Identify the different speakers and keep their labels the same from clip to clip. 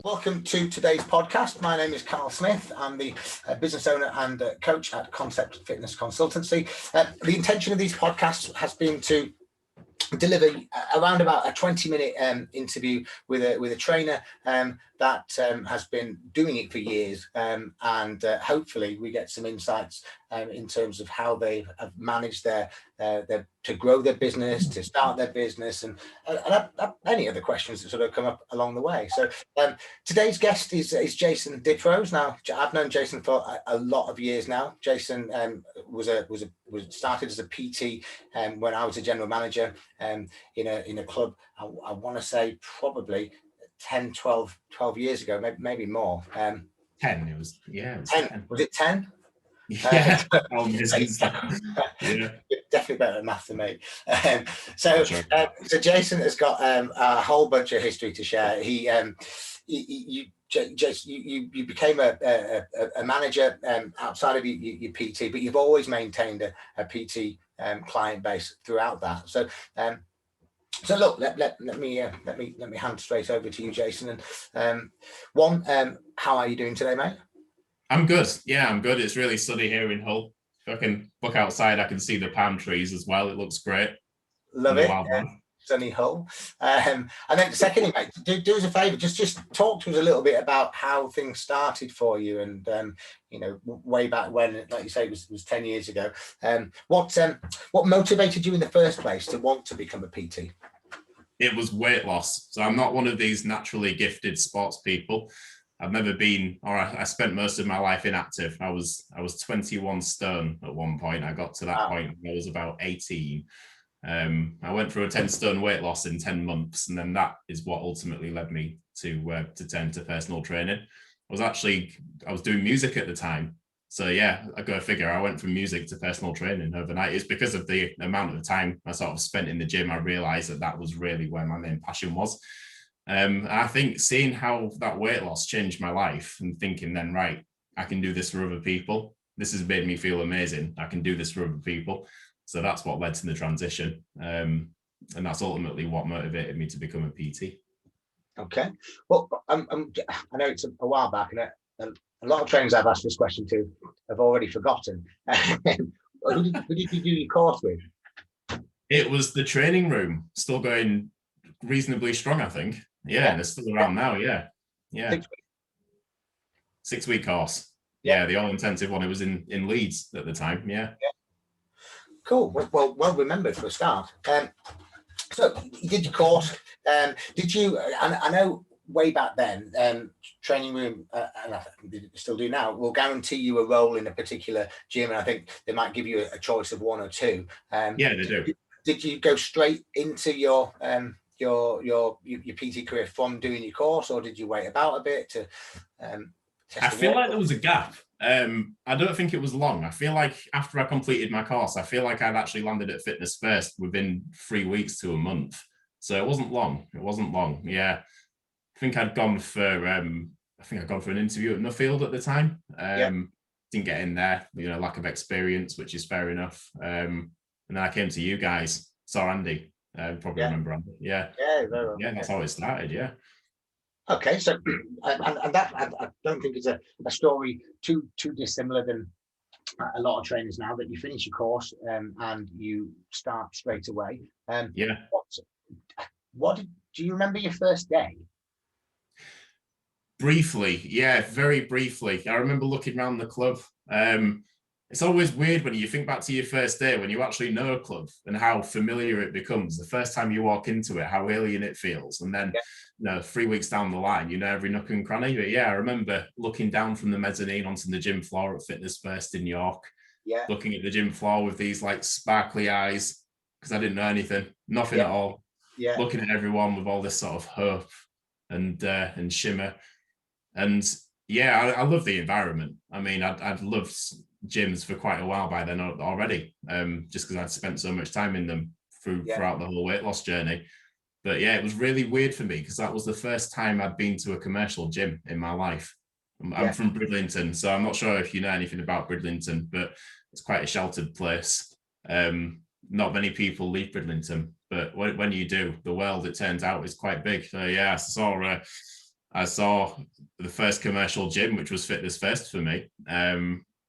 Speaker 1: Welcome to today's podcast. My name is Carl Smith. I'm the business owner and coach at Concept Fitness Consultancy. The intention of these podcasts has been to deliver around about a 20-minute interview with a trainer that has been doing it for years, and hopefully we get some insights in terms of how they have managed their to grow their business, to start their business, and any other questions that sort of come up along the way. So today's guest is Jason Diprose. Now, I've known Jason for a lot of years now. Jason was started as a PT when I was a general manager in a club. I want to say probably 10, 12 years ago, maybe more.
Speaker 2: 10, it was
Speaker 1: 10. Was it 10?
Speaker 2: Yeah.
Speaker 1: Definitely better at math than me. So Jason has got a whole bunch of history to share. You became a manager outside of your PT, but you've always maintained a PT client base throughout that. So look, let me hand straight over to you, Jason. And how are you doing today, mate?
Speaker 2: I'm good. Yeah, I'm good. It's really sunny here in Hull. If I can look outside, I can see the palm trees as well. It looks great.
Speaker 1: Love it. Sunny Hull. And then secondly, mate, do us a favour, just talk to us a little bit about how things started for you, and way back when, like you say, it was 10 years ago. What motivated you in the first place to want to become a PT?
Speaker 2: It was weight loss. So I'm not one of these naturally gifted sports people. I've never been, or I spent most of my life inactive. I was 21 stone at one point. I got to that point when I was about 18. I went through a 10 stone weight loss in 10 months. And then that is what ultimately led me to turn to personal training. I was doing music at the time. So yeah, I go figure, I went from music to personal training overnight. It's because of the amount of time I sort of spent in the gym. I realized that was really where my main passion was. I think seeing how that weight loss changed my life and thinking then, right, I can do this for other people. This has made me feel amazing. I can do this for other people. So that's what led to the transition. And that's ultimately what motivated me to become a PT.
Speaker 1: Okay. Well, I know it's a while back, and a lot of trainers I've asked this question to have already forgotten. Who did you do your course with?
Speaker 2: It was the training room, still going reasonably strong, I think. Yeah, and it's still around now. Yeah. 6-week course. Yeah, the all-intensive one. It was in Leeds at the time. Yeah.
Speaker 1: Cool. Well remembered for a start. So you did your course. Did you? I know way back then, training room, and I think they still do now, will guarantee you a role in a particular gym, and I think they might give you a choice of one or two.
Speaker 2: Yeah, they do.
Speaker 1: Did you go straight into your PT career from doing your course, or did you wait about a bit to
Speaker 2: I feel like there was a gap. I don't think it was long. I feel like after I completed my course, I feel like I'd actually landed at Fitness First within 3 weeks to a month. So it wasn't long. Yeah. I think I'd gone for an interview at Nuffield at the time. Didn't get in there, lack of experience, which is fair enough. And then I came to you guys, saw Andy. Probably remember Andy. Yeah.
Speaker 1: Very well.
Speaker 2: Yeah, that's how it started. Yeah.
Speaker 1: Okay, so and that I don't think it's a story too dissimilar than a lot of trainers now, that you finish your course and you start straight away. What do you remember your first day?
Speaker 2: Briefly, yeah, very briefly. I remember looking around the club. It's always weird when you think back to your first day, when you actually know a club and how familiar it becomes. The first time you walk into it, how alien it feels. And then, 3 weeks down the line, every nook and cranny. But yeah, I remember looking down from the mezzanine onto the gym floor at Fitness First in York, looking at the gym floor with these like sparkly eyes, because I didn't know nothing at all. Yeah. Looking at everyone with all this sort of hope and shimmer. And yeah, I love the environment. I mean, I'd loved gyms for quite a while by then already, just because I'd spent so much time in them throughout the whole weight loss journey. But yeah, it was really weird for me because that was the first time I'd been to a commercial gym in my life. I'm from Bridlington, so I'm not sure if you know anything about Bridlington, but it's quite a sheltered place. Not many people leave Bridlington, but when you do, the world, it turns out, is quite big. So yeah, I saw I saw the first commercial gym, which was Fitness First for me.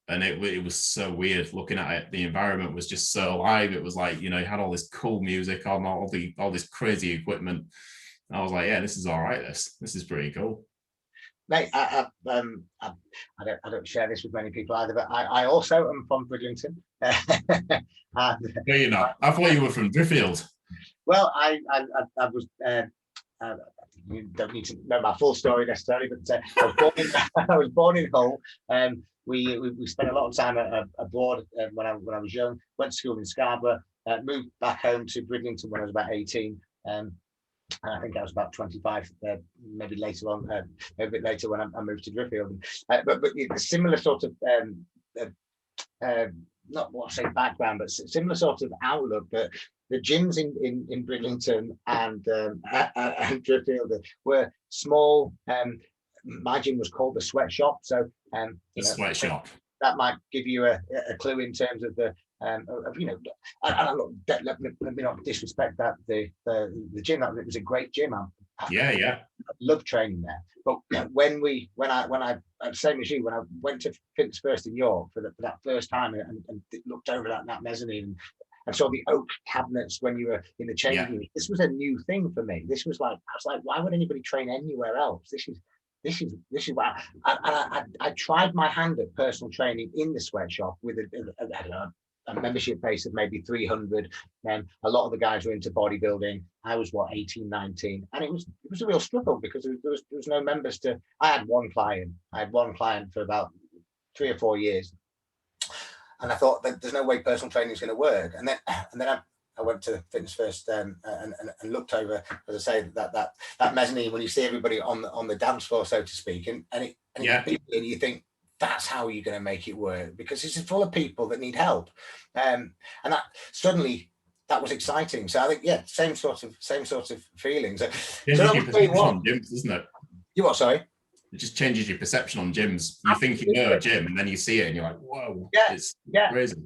Speaker 2: And it was so weird looking at it. The environment was just so live. It was like, you know, you had all this cool music on, all this crazy equipment. And I was like, yeah, this is all right. This is pretty cool.
Speaker 1: Mate, I don't share this with many people either, but I also am from Bridlington. And,
Speaker 2: No, you're not. I thought you were from Driffield.
Speaker 1: well, I was. You don't need to know my full story necessarily, but I was born in Hull. We spent a lot of time abroad when I was young. Went to school in Scarborough. Moved back home to Bridlington when I was about 18. And I think I was about 25, maybe later on, maybe a bit later when I moved to Driffield. But a similar sort of not what I say background, but similar sort of outlook. That the gyms in Bridlington and Driffield were small. My gym was called the Sweatshop, so
Speaker 2: the Sweatshop.
Speaker 1: That might give you a clue in terms of the you know. And let me not disrespect that the gym. It was a great gym.
Speaker 2: I
Speaker 1: love training there. But when I same as you, when I went to Fitness First in York for that first time and looked over that mezzanine and saw the oak cabinets when you were in the changing room, this was a new thing for me. This was like, I was like, why would anybody train anywhere else? This is why I tried my hand at personal training in the Sweatshop with a membership base of maybe 300. A lot of the guys were into bodybuilding. I was 18, 19, and it was a real struggle because there was no members to. I had one client for about 3 or 4 years, and I thought that there's no way personal training is going to work. And then I went to Fitness First and looked over, as I say, that mezzanine when you see everybody on the dance floor, so to speak, and you think, that's how you're going to make it work, because it's full of people that need help, and that suddenly that was exciting. So I think same sort of feelings. So
Speaker 2: your perception on gyms, isn't it?
Speaker 1: You what? Sorry.
Speaker 2: It just changes your perception on gyms. You think you know a gym, and then you see it, and you're like, whoa, it's crazy.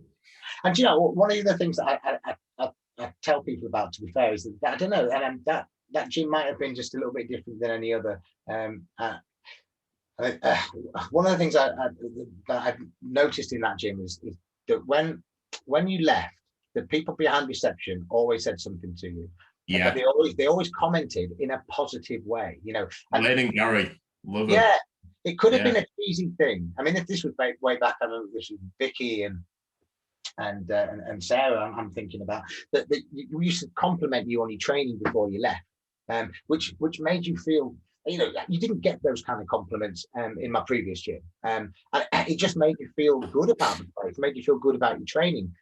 Speaker 1: And you know, one of the things that I tell people about, to be fair, is that I don't know, and that gym might have been just a little bit different than any other. One of the things that I've noticed in that gym is that when you left, the people behind reception always said something to you.
Speaker 2: Yeah,
Speaker 1: they always commented in a positive way, you know. And
Speaker 2: Lane and Gary, love it.
Speaker 1: Yeah, it could have been a cheesy thing. I mean, if this was way back, I remember this was Vicky and Sarah. I'm thinking about that we used to compliment you on your training before you left, which made you feel. You know, you didn't get those kind of compliments in my previous gym, and it just made you feel good about the place. Made you feel good about your training,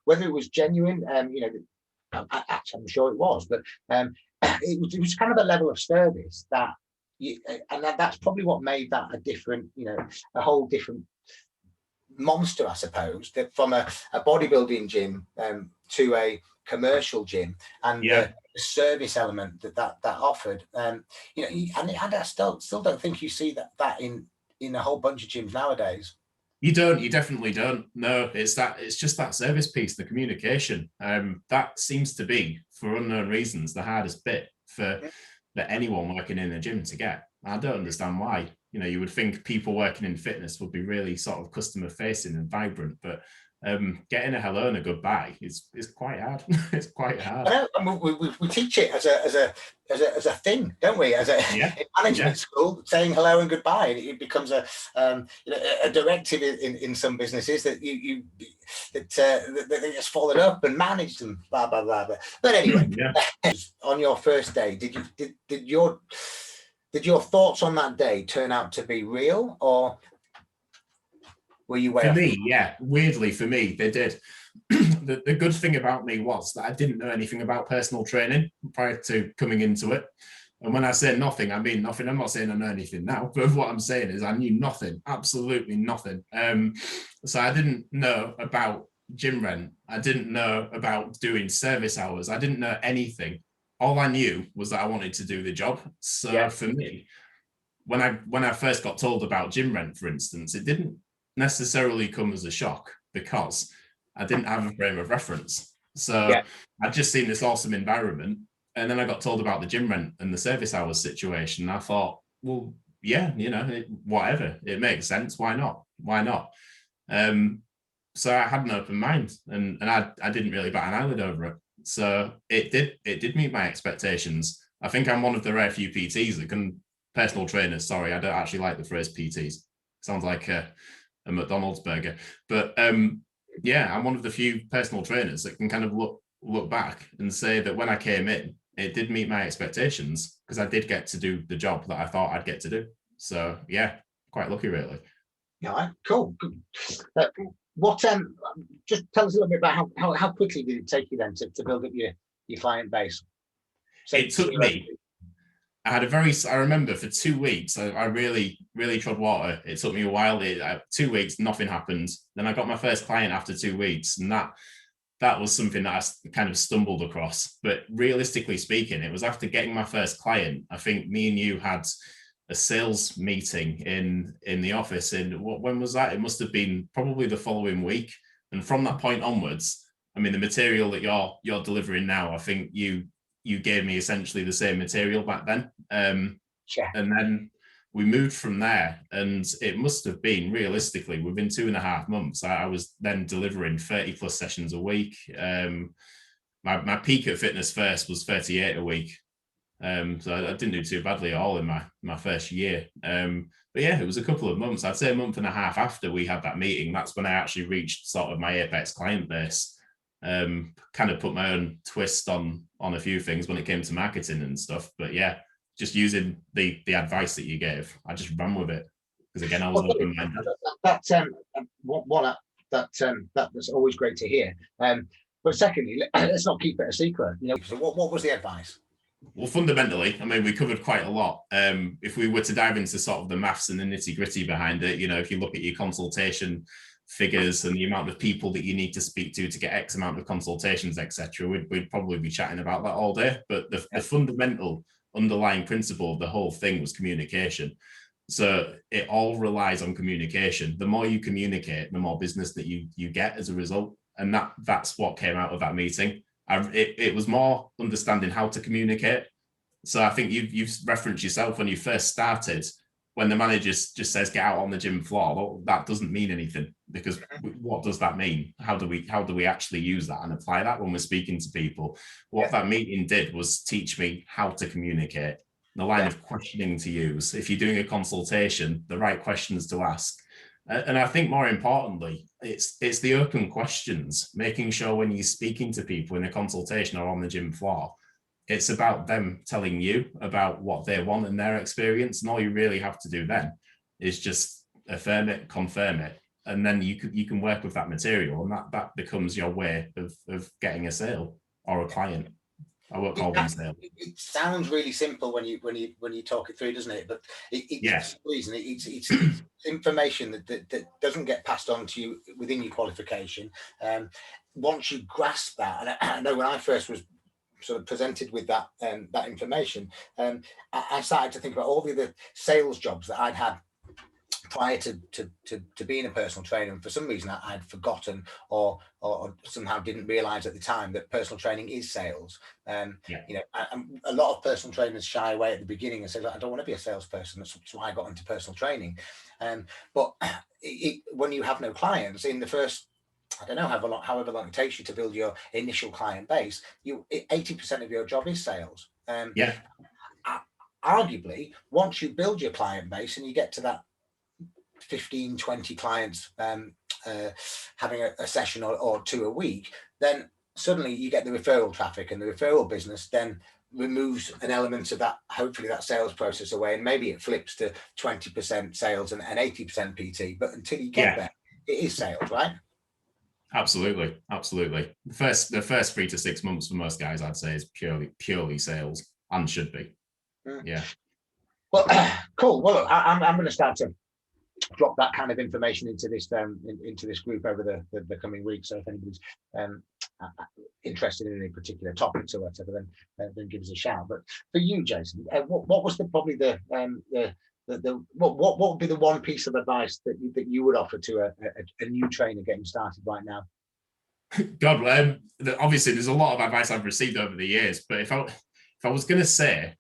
Speaker 1: whether it was genuine. You know, I'm sure it was, but it was kind of a level of service that, that's probably what made that a different, you know, a whole different monster, I suppose, that from a bodybuilding gym to a commercial gym, and the service element that offered, you know, and I still don't think you see that in a whole bunch of gyms nowadays.
Speaker 2: You definitely don't. No, it's just that service piece, the communication. That seems to be, for unknown reasons, the hardest bit for anyone working in a gym to get. I don't understand why. You know, you would think people working in fitness would be really sort of customer facing and vibrant, but getting a hello and a goodbye is quite hard. It's quite hard.
Speaker 1: I know, we teach it as a thing, don't we? As a in management school, saying hello and goodbye, and it becomes a directive in some businesses that that gets followed up and managed and blah blah blah. But anyway, on your first day, did your thoughts on that day turn out to be real, or were you way
Speaker 2: for
Speaker 1: off?
Speaker 2: Me, weirdly for me, they did. The good thing about me was that I didn't know anything about personal training prior to coming into it. And when I say nothing, I mean nothing. I'm not saying I know anything now, but what I'm saying is I knew nothing, absolutely nothing. So I didn't know about gym rent. I didn't know about doing service hours. I didn't know anything. All I knew was that I wanted to do the job. So for me, when I first got told about gym rent, for instance, it didn't necessarily come as a shock because I didn't have a frame of reference. So I'd just seen this awesome environment, and then I got told about the gym rent and the service hours situation. I thought, well, yeah, whatever, it makes sense. Why not? So I had an open mind, and I didn't really bat an eyelid over it. So it did meet my expectations. I think I'm one of the rare few PTs that can, personal trainers, sorry, I don't actually like the phrase PTs. Sounds like a McDonald's burger. But yeah, I'm one of the few personal trainers that can kind of look back and say that when I came in, it did meet my expectations, because I did get to do the job that I thought I'd get to do. So yeah, quite lucky, really.
Speaker 1: Yeah, cool. Good. What just tell us a little bit about how quickly did it take you then to build up your client base?
Speaker 2: It took me, I remember for 2 weeks, I really trod water. It took me a while. 2 weeks, nothing happened. Then I got my first client after 2 weeks, and that was something that I kind of stumbled across. But realistically speaking, it was after getting my first client. I think me and you had a sales meeting in the office. And when was that? It must have been probably the following week. And from that point onwards, I mean, the material that you're delivering now, I think you gave me essentially the same material back then.
Speaker 1: Yeah.
Speaker 2: And then we moved from there, and it must have been realistically within 2.5 months, I was then delivering 30 plus sessions a week. My peak at Fitness First was 38 a week. So I didn't do too badly at all in my first year. But yeah, it was a couple of months, I'd say a month and a half after we had that meeting, that's when I actually reached sort of my apex client base. Kind of put my own twist on a few things when it came to marketing and stuff. But yeah, just using the advice that you gave, I just ran with it, because again, I was open-minded.
Speaker 1: That's always great to hear. But secondly, let's not keep it a secret. So what was the advice?
Speaker 2: Well, fundamentally, I mean, we covered quite a lot. If we were to dive into sort of the maths and the nitty-gritty behind it, if you look at your consultation figures and the amount of people that you need to speak to get X amount of consultations, etc., we'd probably be chatting about that all day. But the fundamental underlying principle of the whole thing was communication. So it all relies on communication. The more you communicate, the more business that you get as a result. And that's what came out of that meeting. It was more understanding how to communicate. So I think you've referenced yourself when you first started, when the manager just says get out on the gym floor, well, that doesn't mean anything, because what does that mean? How do we actually use that and apply that when we're speaking to people? What that meeting did was teach me how to communicate, the line of questioning to use. If you're doing a consultation, the right questions to ask. And I think more importantly, it's the open questions, making sure when you're speaking to people in a consultation or on the gym floor, it's about them telling you about what they want and their experience. And all you really have to do then is just affirm it, confirm it. And then you can work with that material, and that becomes your way of getting a sale or a client. I won't call them sales.
Speaker 1: It sounds really simple when you talk it through, doesn't it? But it's reason it's information that doesn't get passed on to you within your qualification. Once you grasp that, and I know when I first was sort of presented with that information, I started to think about all the other sales jobs that I'd had prior to being a personal trainer, and for some reason I'd forgotten or somehow didn't realize at the time that personal training is sales. A lot of personal trainers shy away at the beginning and say, I don't want to be a salesperson. That's why I got into personal training. But when you have no clients in the first, I don't know, however long it takes you to build your initial client base, 80% of your job is sales. Arguably, once you build your client base and you get to that 15, 20 clients having a session or two a week, then suddenly you get the referral traffic, and the referral business then removes an element of that, hopefully that sales process away, and maybe it flips to 20% sales and 80% PT. But until you get there, it is sales, right?
Speaker 2: Absolutely. The first 3 to 6 months for most guys, I'd say, is purely sales, and should be. Yeah.
Speaker 1: Well, cool. Well, look, I'm going to start to drop that kind of information into this group over the coming weeks. So if anybody's interested in any particular topics or whatever, then give us a shout. But for you, Jason, what was what would be the one piece of advice that you would offer to a new trainer getting started right now?
Speaker 2: God, obviously there's a lot of advice I've received over the years, but if I was going to say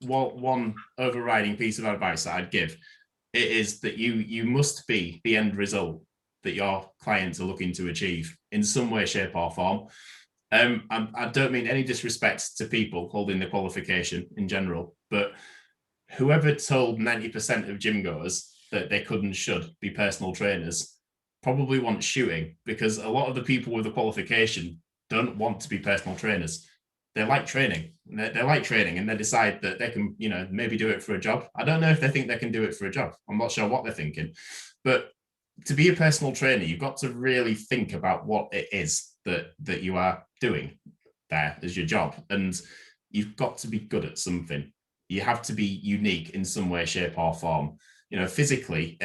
Speaker 2: one overriding piece of advice that I'd give, it is that you must be the end result that your clients are looking to achieve in some way, shape, or form. I don't mean any disrespect to people holding the qualification in general, but whoever told 90% of gym goers that they could and should be personal trainers probably wants shooting, because a lot of the people with the qualification don't want to be personal trainers. They like training. They like training, and they decide that they can, maybe do it for a job. I don't know if they think they can do it for a job. I'm not sure what they're thinking. But to be a personal trainer, you've got to really think about what it is that you are doing there as your job. And you've got to be good at something. You have to be unique in some way, shape, or form. Physically,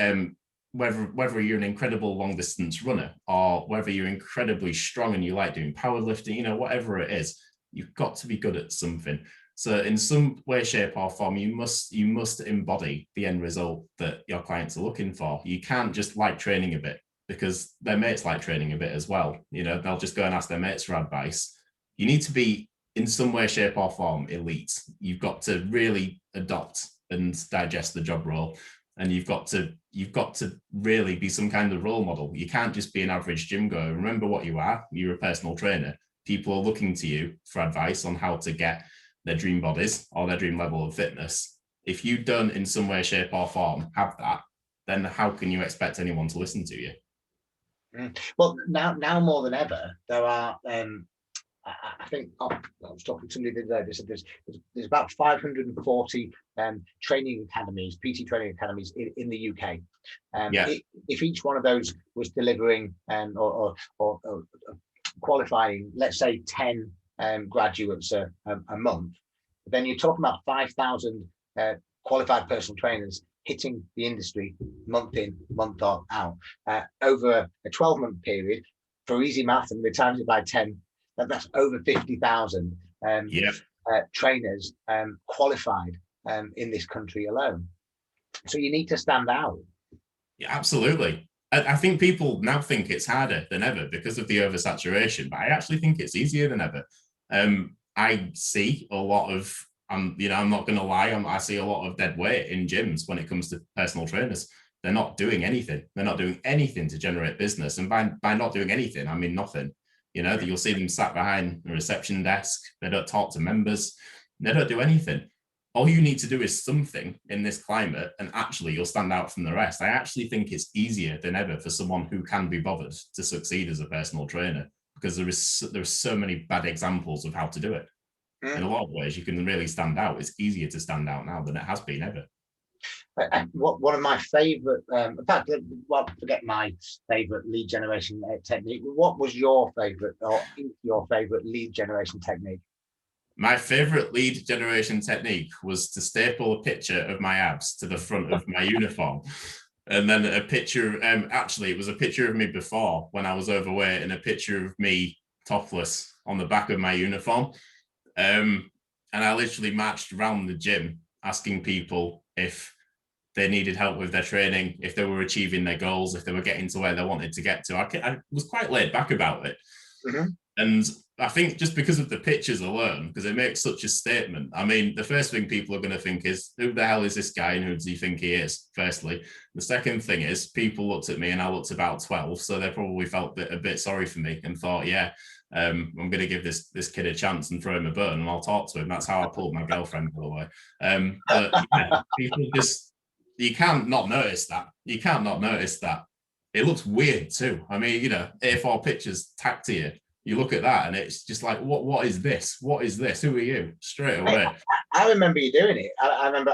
Speaker 2: whether you're an incredible long distance runner or whether you're incredibly strong and you like doing powerlifting, whatever it is, you've got to be good at something. So in some way, shape, or form, you must embody the end result that your clients are looking for. You can't just like training a bit, because their mates like training a bit as well. They'll just go and ask their mates for advice. You need to be in some way, shape, or form elite. You've got to really adopt and digest the job role, and you've got to really be some kind of role model. You can't just be an average gym goer. Remember what you are. You're a personal trainer. People are looking to you for advice on how to get their dream bodies or their dream level of fitness. If you don't in some way, shape, or form have that, then how can you expect anyone to listen to you?
Speaker 1: Well, now more than ever, there are I think I was talking to somebody the other day. They said there's about 540 training academies, PT training academies in the UK. If each one of those was delivering or qualifying, let's say 10 graduates a month, then you're talking about 5,000 qualified personal trainers hitting the industry month in, month out, over a 12-month period. For easy math, and we times it by 10, that's over 50,000 trainers qualified in this country alone. So you need to stand out.
Speaker 2: Yeah, absolutely. I think people now think it's harder than ever because of the oversaturation, but I actually think it's easier than ever. I see a lot of, I'm not going to lie, I see a lot of dead weight in gyms when it comes to personal trainers. They're not doing anything. They're not doing anything to generate business. And by not doing anything, I mean nothing. You'll see them sat behind a reception desk. They don't talk to members. They don't do anything. All you need to do is something in this climate, and actually you'll stand out from the rest. I actually think it's easier than ever for someone who can be bothered to succeed as a personal trainer, because there are so many bad examples of how to do it. In a lot of ways, you can really stand out. It's easier to stand out now than it has been ever.
Speaker 1: One of my favorite, in fact, forget my favorite lead generation technique. What was your favorite, or your favorite lead generation technique?
Speaker 2: My favorite lead generation technique was to staple a picture of my abs to the front of my uniform. And then a picture, actually, it was a picture of me before when I was overweight, and a picture of me topless on the back of my uniform. And I literally marched around the gym asking people if they needed help with their training, if they were achieving their goals, if they were getting to where they wanted to get to. I was quite laid back about it. Mm-hmm. And I think just because of the pictures alone, because it makes such a statement. I mean, the first thing people are going to think is, who the hell is this guy and who does he think he is, firstly? The second thing is, people looked at me and I looked about 12, so they probably felt a bit sorry for me and thought, I'm going to give this kid a chance and throw him a bone and I'll talk to him. That's how I pulled my girlfriend, by the way. But people just, you can't not notice that. You can't not notice that. It looks weird too. I mean, A4 pictures tacked to you. You look at that and it's just like, what is this? What is this? Who are you? Straight away.
Speaker 1: I remember you doing it. I remember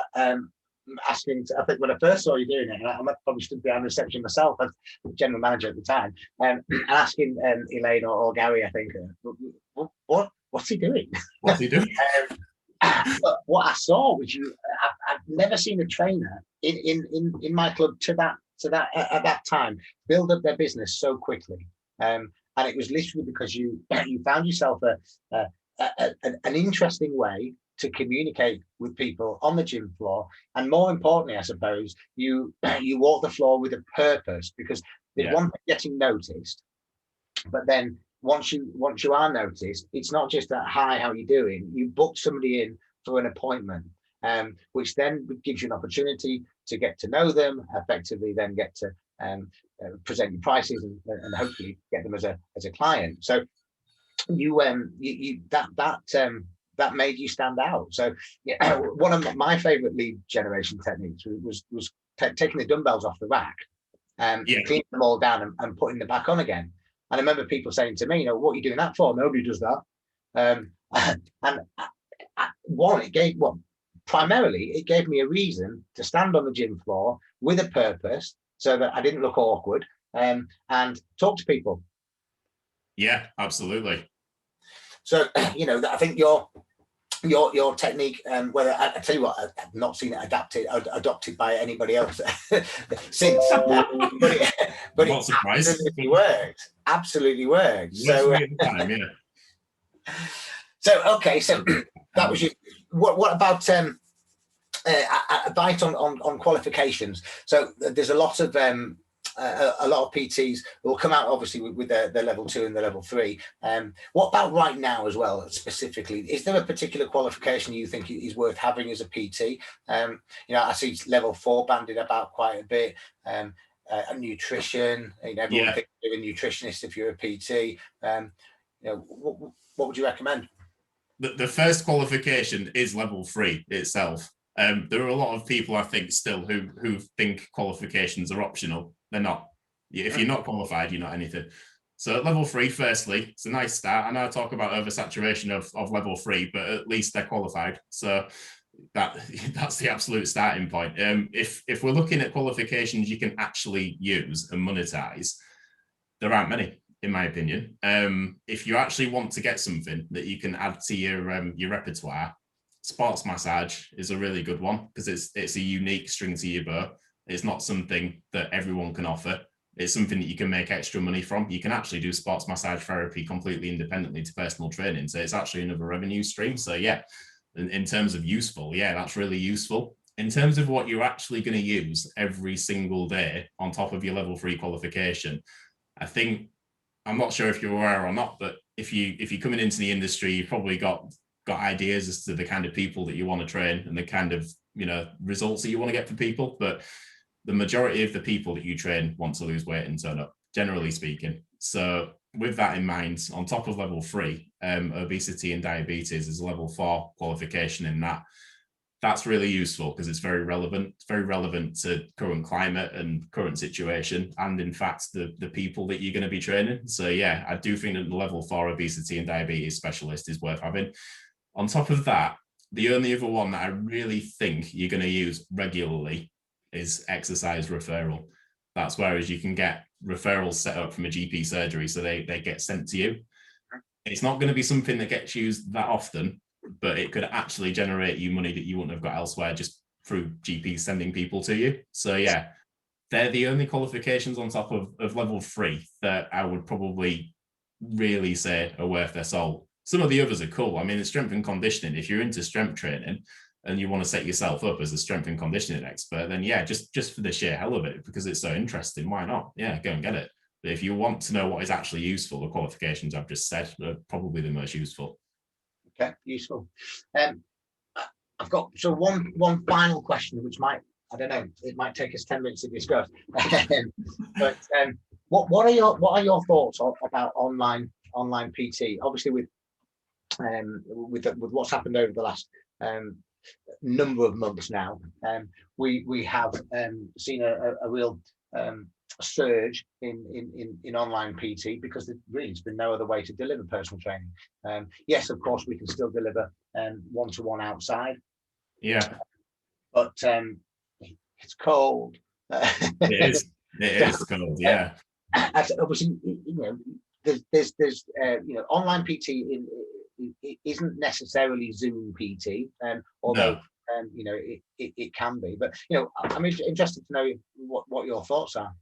Speaker 1: asking, I think when I first saw you doing it, I probably stood behind reception myself as general manager at the time, asking Elaine or Gary, I think, what's he doing?
Speaker 2: What's he doing?
Speaker 1: But what I saw was I've never seen a trainer in my club at that time build up their business so quickly. And it was literally because you found yourself an interesting way to communicate with people on the gym floor, and more importantly, I suppose, you walk the floor with a purpose, because there's one thing getting noticed, but then once you are noticed, it's not just that, hi, how are you doing? You book somebody in for an appointment, which then gives you an opportunity to get to know them effectively, then get to present your prices and hopefully get them as a client. So that made you stand out. So yeah, one of my favorite lead generation techniques was taking the dumbbells off the rack, cleaning them all down and putting them back on again. And I remember people saying to me, what are you doing that for? Nobody does that. Primarily it gave me a reason to stand on the gym floor with a purpose, so that I didn't look awkward, and talk to people.
Speaker 2: Yeah, absolutely.
Speaker 1: So I think your technique, whether I tell you what, I've not seen it adopted by anybody else since, but
Speaker 2: it
Speaker 1: absolutely worked. So okay, so that was you. What about advice on qualifications? So there's a lot of PTs will come out obviously with their level 2 and the level 3. What about right now as well, specifically? Is there a particular qualification you think is worth having as a PT? I see level 4 banded about quite a bit. Nutrition, everyone thinks you're a nutritionist if you're a PT. What would you recommend?
Speaker 2: The first qualification is level 3 itself. There are a lot of people, I think, still who think qualifications are optional. They're not. If you're not qualified, you're not anything. So level 3, firstly, it's a nice start. I know I talk about oversaturation of level 3, but at least they're qualified. So that's the absolute starting point. If we're looking at qualifications you can actually use and monetize, there aren't many, in my opinion. If you actually want to get something that you can add to your repertoire, sports massage is a really good one, because it's a unique string to your bow. It's not something that everyone can offer. It's something that you can make extra money from. You can actually do sports massage therapy completely independently to personal training. So it's actually another revenue stream. So yeah, in terms of useful, yeah, that's really useful. In terms of what you're actually going to use every single day on top of your level 3 qualification, I think, I'm not sure if you're aware or not, but if you're coming into the industry, you've probably got ideas as to the kind of people that you want to train and the kind of results that you want to get for people. But the majority of the people that you train want to lose weight and turn up, generally speaking. So with that in mind, on top of level 3, obesity and diabetes is a level 4 qualification in that. That's really useful because it's very relevant. It's very relevant to current climate and current situation, and in fact the people that you're going to be training. So yeah, I do think that the level 4 obesity and diabetes specialist is worth having. On top of that, the only other one that I really think you're going to use regularly is exercise referral. That's whereas you can get referrals set up from a GP surgery, so they get sent to you. It's not going to be something that gets used that often, but it could actually generate you money that you wouldn't have got elsewhere just through GPs sending people to you. So yeah, they're the only qualifications on top of level 3 that I would probably really say are worth their salt. Some of the others are cool. I mean, it's strength and conditioning. If you're into strength training and you want to set yourself up as a strength and conditioning expert, then yeah, just for the sheer hell of it, because it's so interesting, why not? Yeah, go and get it. But if you want to know what is actually useful, the qualifications I've just said are probably the most useful.
Speaker 1: Okay, useful. I've got one final question, which might, I don't know, it might take us 10 minutes to discuss. But what are your thoughts about online PT? Obviously, with what's happened over the last number of months now, we have seen a real surge in online PT, because there really has been no other way to deliver personal training. Yes, of course, we can still deliver one-to-one outside.
Speaker 2: Yeah,
Speaker 1: but it's cold.
Speaker 2: It is cold. Yeah.
Speaker 1: Obviously, there's online PT isn't necessarily Zoom PT, although no. It can be. But I'm interested to know what your thoughts are.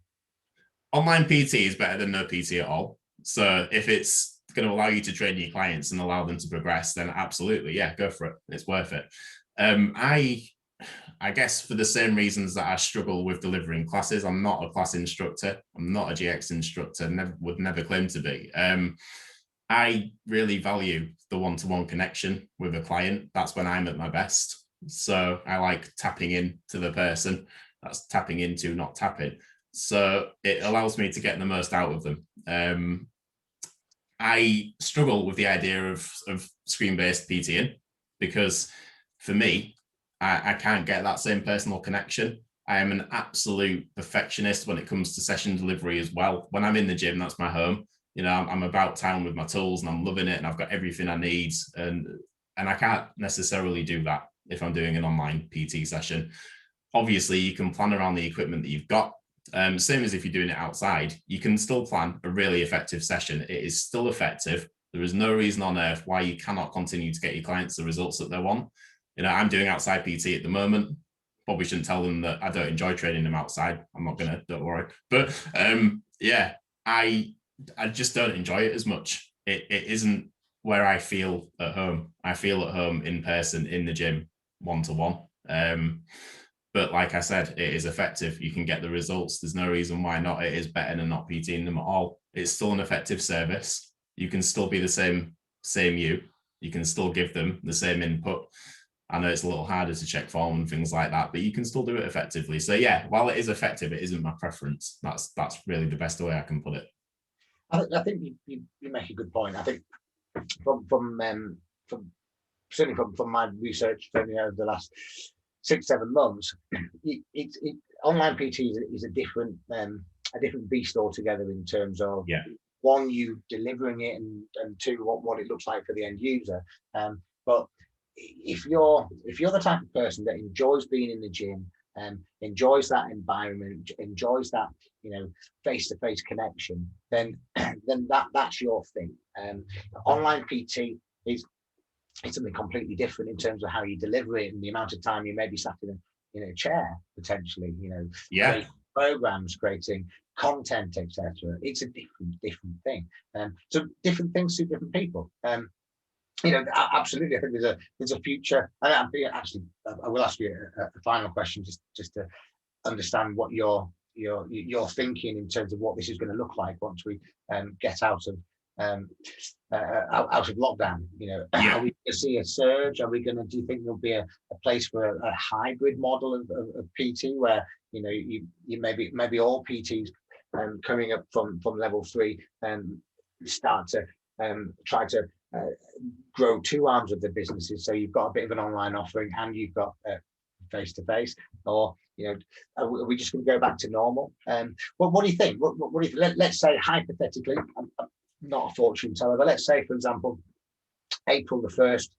Speaker 2: Online PT is better than no PT at all. So if it's going to allow you to train your clients and allow them to progress, then absolutely, yeah, go for it. It's worth it. I guess for the same reasons that I struggle with delivering classes, I'm not a class instructor. I'm not a GX instructor, would never claim to be. I really value the one-to-one connection with a client. That's when I'm at my best. So I like tapping in to the person. That's tapping into, not tapping. So it allows me to get the most out of them. I struggle with the idea of screen-based PTing because for me, I can't get that same personal connection. I am an absolute perfectionist when it comes to session delivery as well. When I'm in the gym, that's my home. You know, I'm about town with my tools and I'm loving it and I've got everything I need. And I can't necessarily do that if I'm doing an online PT session. Obviously, you can plan around the equipment that you've got. Same as if you're doing it outside, you can still plan a really effective session. It is still effective. There is no reason on earth why you cannot continue to get your clients the results that they want. You know, I'm doing outside PT at the moment. Probably shouldn't tell them that I don't enjoy training them outside. I'm not gonna, don't worry. But yeah, I just don't enjoy it as much. It isn't where I feel at home. I feel at home in person in the gym, one-to-one. But like I said, it is effective. You can get the results. There's no reason why not. It is better than not PTing them at all. It's still an effective service. You can still be the same you. You can still give them the same input. I know it's a little harder to check form and things like that, but you can still do it effectively. So yeah, while it is effective, it isn't my preference. That's really the best way I can put it.
Speaker 1: I think you make a good point. I think from certainly from my research over the last 6-7 months, online PT is a different beast altogether in terms of one, you delivering it, and two, what it looks like for the end user. But if you're the type of person that enjoys being in the gym, enjoys that environment, enjoys that face-to-face connection, then that's your thing. Online PT is something completely different in terms of how you deliver it and the amount of time you may be sat in a chair potentially. Creating programs, creating content, etc. It's a different thing. So different things suit different people. Absolutely. I think there's a future. And actually, I will ask you a final question just to understand what you're thinking in terms of what this is going to look like once we get out of lockdown. Are we going to see a surge? Do you think there'll be a place for a hybrid model of PT where you maybe all PTs coming up from level 3 start to try to grow two arms of the businesses, so you've got a bit of an online offering and you've got face-to-face, or are we just going to go back to normal? What do you think? What do you think? Let's say hypothetically, I'm not a fortune teller, but let's say, for example, April the 1st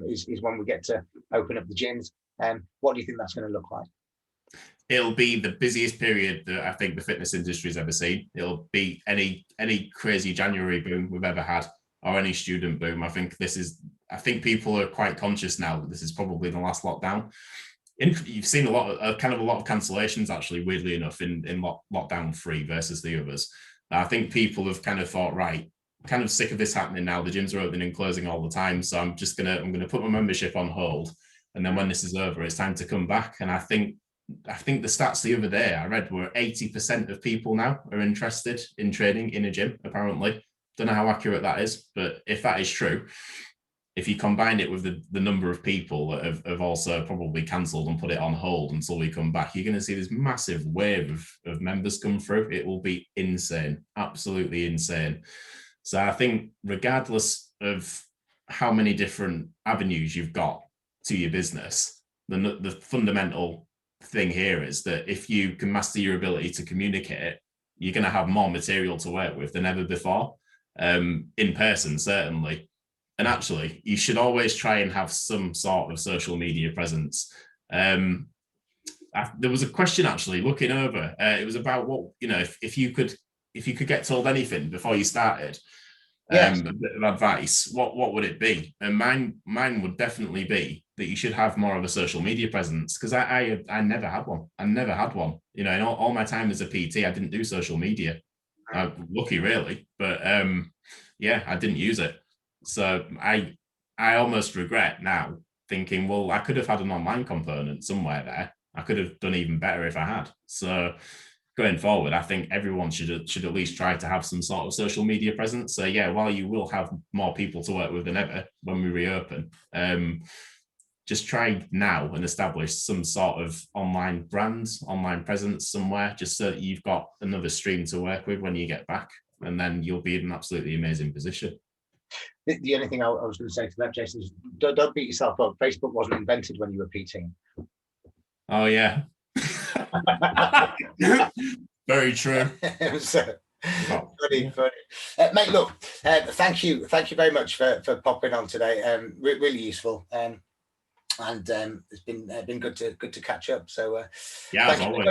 Speaker 1: is when we get to open up the gyms. What do you think that's going to look like?
Speaker 2: It'll be the busiest period that I think the fitness industry's ever seen. It'll be any crazy January boom we've ever had, or any student boom. I think people are quite conscious now that this is probably the last lockdown. You've seen a lot of cancellations, actually, weirdly enough, in lockdown 3 versus the others. I think people have kind of thought, right, kind of sick of this happening now. The gyms are opening and closing all the time, so I'm gonna put my membership on hold, and then when this is over, it's time to come back. And I think the stats the other day I read were 80% of people now are interested in training in a gym, apparently. Don't know how accurate that is, but if that is true, if you combine it with the number of people that have also probably cancelled and put it on hold until we come back, you're going to see this massive wave of members come through. It will be insane, absolutely insane. So I think regardless of how many different avenues you've got to your business, the fundamental thing here is that if you can master your ability to communicate, you're going to have more material to work with than ever before, in person, certainly. And actually, you should always try and have some sort of social media presence. There was a question actually looking over. It was about what, if you could get told anything before you started, a bit of advice, what would it be? And mine would definitely be that you should have more of a social media presence, because I never had one. I never had one. In all my time as a PT, I didn't do social media. I'm lucky, really, but yeah, I didn't use it. So I almost regret now thinking, well, I could have had an online component somewhere there. I could have done even better if I had. So going forward, I think everyone should at least try to have some sort of social media presence. So yeah, while you will have more people to work with than ever when we reopen, just try now and establish some sort of online brand, online presence somewhere, just so that you've got another stream to work with when you get back, and then you'll be in an absolutely amazing position.
Speaker 1: The only thing I was going to say to that, Jason, is don't beat yourself up. Facebook wasn't invented when you were peating.
Speaker 2: Oh yeah. Very true.
Speaker 1: It was funny. Mate, look, thank you very much for popping on today. Really useful. It's been good to catch up. So
Speaker 2: yeah, as always.